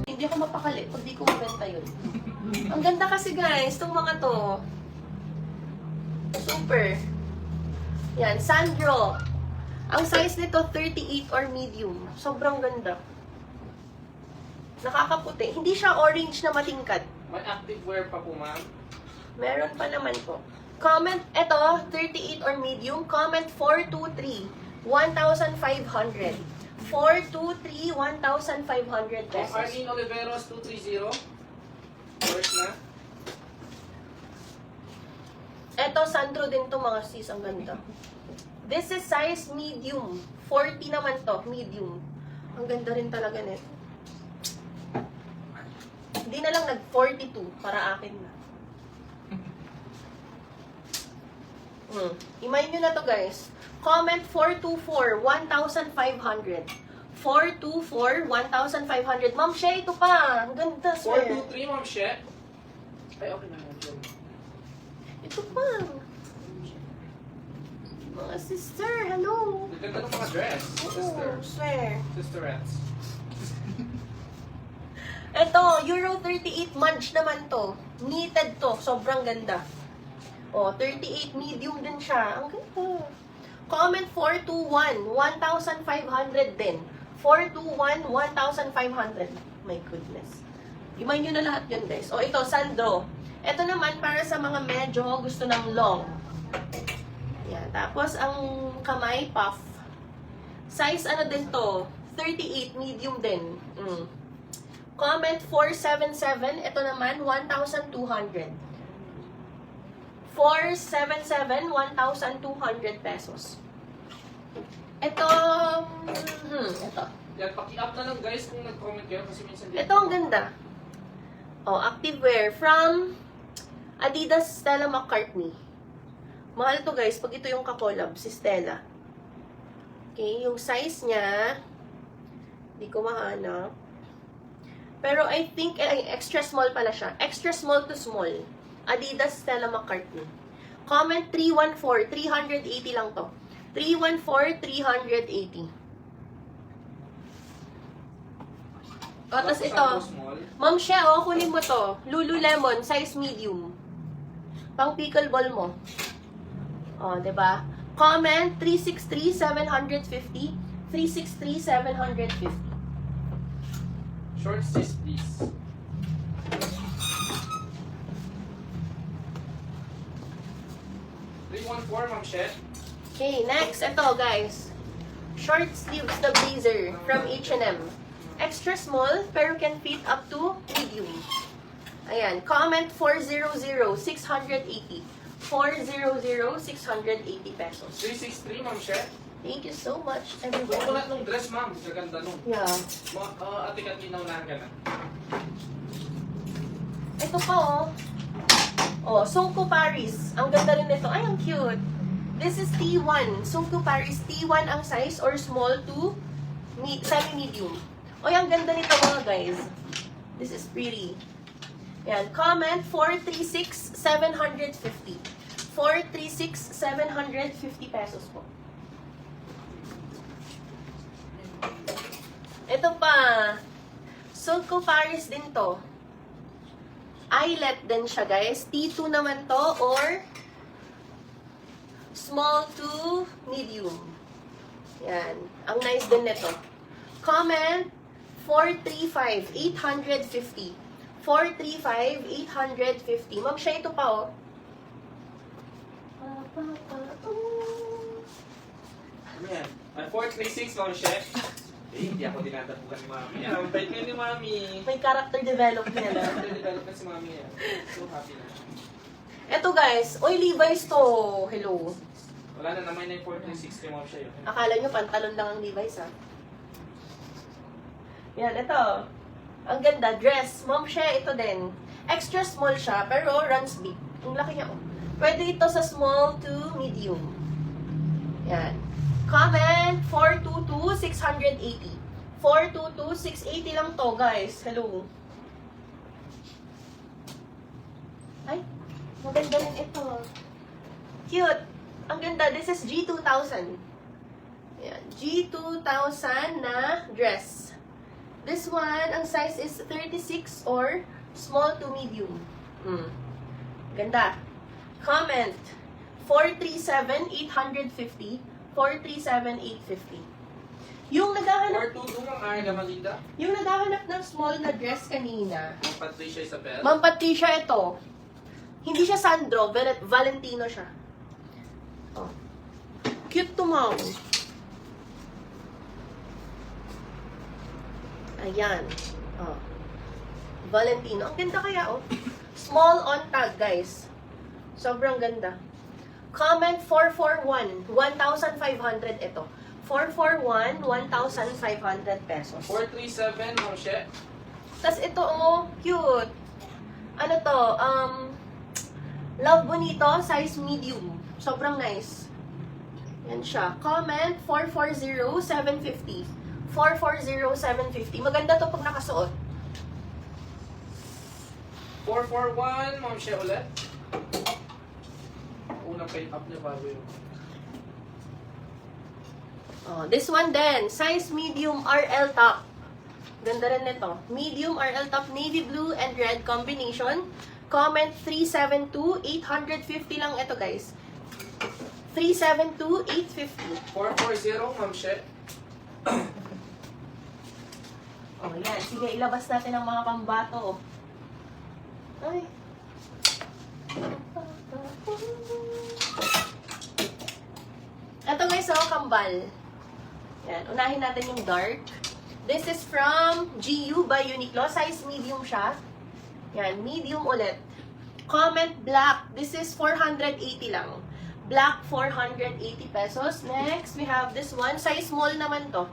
Hindi ako mapakali pag di ko mabenta yun. Ang ganda kasi guys, itong mga to. Super. Yan, Sandro. Ang size nito, 38 or medium. Sobrang ganda. Nakakaputi. Hindi siya orange na matingkad. May active wear pa po, ma'am. Meron pa naman po. Comment, eto, 38 or medium. Comment 423, 1,500. 423, 1,500 Kung pesos. Arlene Oliveros 230. First na. Eto, Sandro din to mga sis. Ang ganda. This is size medium. 40 naman to, medium. Ang ganda rin talaga nito. Hindi na lang nag-42 para akin na. Imayin nyo na to guys. Comment 424, 1,500. 424, 1,500. Ma'am Shea, ito pa. Ang ganda, sir. 423, ma'am She. Ay, okay na, ma'am She. Ito pa. Mga sister, hello. Ganda ng mga dress. Sister. Oo, swear. Sisterettes. Ito, Euro 38 Munch naman to. Knitted to. Sobrang ganda. Oh, 38 medium din siya. Ang ganda. Comment 421, 1,500 din. 421, 1,500. My goodness. Imayin nyo na lahat yun, guys. O, ito, Sandro. Ito naman, para sa mga medyo gusto ng long. Yan. Tapos, ang kamay, puff. Size, ano din to? 38, medium din. Comment 477. Ito naman, 1,200. 477, 1,200 pesos. Ito, ito. Yan, paki-up na lang guys kung nag-comment kayo kasi minsan din. Ito ang ganda. Oh, activewear from Adidas Stella McCartney. Mahal to guys, pag ito yung kakolab, si Stella. Okay, yung size niya, hindi ko mahanap. Pero I think, extra small pala siya. Extra small to small. Adidas Stella McCartney. Comment 314, 380 lang to. 314, 380. O, tapos ito. Ma'am Shea, kunin mo to. Lululemon, size medium. Pang pickleball mo. O, diba? Comment 363, 750. 363, 750. Short sis, please. Ma'am She. Okay, next. Ito, guys. Short sleeves na blazer from H&M. Extra small, pero can fit up to medium. Ayan. Comment 400, 680. 400, 680 pesos. 363, ma'am She. Thank you so much, Kung everyone. kulat nung dress, ma'am. Gaganda nung. Yeah. Ate Katina, unahan ka na. Ito pa, oh. Oh, Sungko Paris. Ang ganda rin nito. Ay, ang cute. This is T1. Sungko Paris. T1 ang size or small to semi-medium. Oy, ang ganda nito mga guys. This is pretty. Yan. Comment 436, 750. 436, 750 pesos po. Ito pa. Sungko Paris din to. Eyelet din siya, guys. T2 naman to or small to medium. Yan. Ang nice din nito. Comment 435, 850. 435, 850. Ma'am Shea, ito pa, oh. Ano yan? 436, ma'am She. Hindi ako dinadapugan ni mami. Ang bait ngayon ni mami. May character development na. Development si mami yan. So happy na. Ito, guys. Oy, Levi's to. Hello. Wala na naman na yung 436 kay ma'am She. Akala nyo, pantalon lang ang Levi's, ha? Yan, ito. Ang ganda. Dress. Ma'am Shea, ito din. Extra small siya, pero runs big. Ang laki niya, oh. Pwede ito sa small to medium. Yan. Comment 422, 680. 422, 680 lang to, guys. Hello. Ay, maganda rin ito. Cute. Ang ganda. This is G2000. Ayan. G2000 na dress. This one, ang size is 36 or small to medium. Ganda. Comment. 437-850. 437-850. Yung naghahanap, 422 ang ayaw naman dito. yung naghahanap ng small na dress kanina, Ang Patricia Isabel. Ma'am Patricia, ito. Hindi siya Sandro, Valentino siya. Oh. Cute to, ma'am. Ayan. Oh. Valentino. Ang ganda kaya, oh. Small on tag, guys. Sobrang ganda. Comment 441. 1,500 ito. 441, 1,500 pesos. 437, Ma'am She. Tapos ito, oh, cute. Ano to? Love Bonito, size medium. Sobrang nice. Yan siya. Comment 440-750. 440-750. Maganda to pag nakasuot. 441, Ma'am She ulit. Unang pay up niya bago yun. Oh, this one din, size medium RL top. Ganda rin nito. Medium RL top, navy blue and red combination. Comment 372, 850 lang ito, guys. 372, 850. 440, Ma'am She. Oh, yan. Sige, ilabas natin ang mga pambato. Ay. Ito, guys, oh, kambal. Yan. Unahin natin yung dark. This is from GU by Uniqlo. Size medium siya. Yan. Medium ulit. Comment black. This is 480 lang. Black, 480 pesos. Next, we have this one. Size small naman to.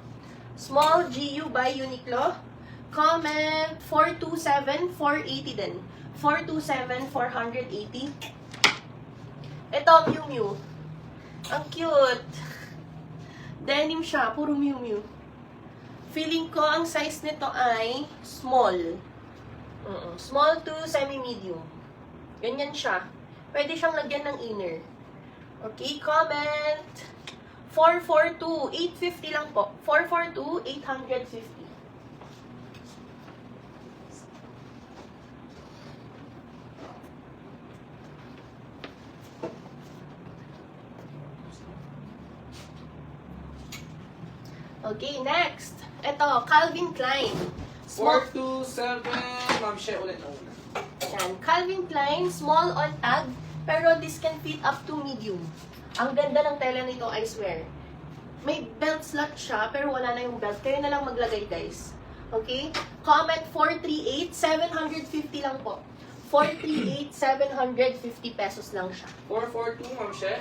Small GU by Uniqlo. Comment 427, 480 din. 427, 480. Ito, Miu Miu. Ang cute. Denim siya, puro Miu Miu. Feeling ko ang size nito ay small. Small to semi-medium. Ganyan siya. Pwede siyang lagyan ng inner. Okay, comment. 442, 850 lang po. 442, 850. Okay, next. Ito, Calvin Klein. Small, 427, Ma'am She ulit na una. yan, Calvin Klein, small on tag, pero this can fit up to medium. Ang ganda ng tela nito, I swear. May belt slot siya, pero wala na yung belt. Kayo na lang maglagay, guys. Okay? Comment 438, 750 lang po. 438, 750 pesos lang siya. 442, Ma'am She.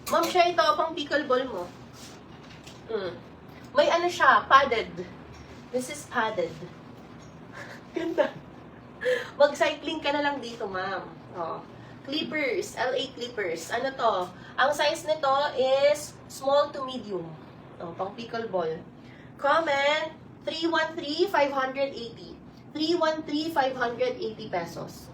Ma'am, siya ito, pang pickleball mo. May ano siya, padded. This is padded. Ganda. Mag-cycling ka na lang dito, ma'am. Oh. Clippers, LA Clippers. Ano to? Ang size nito is small to medium. Oh, pang pickleball. Comment 313, 580. 313, 580 pesos.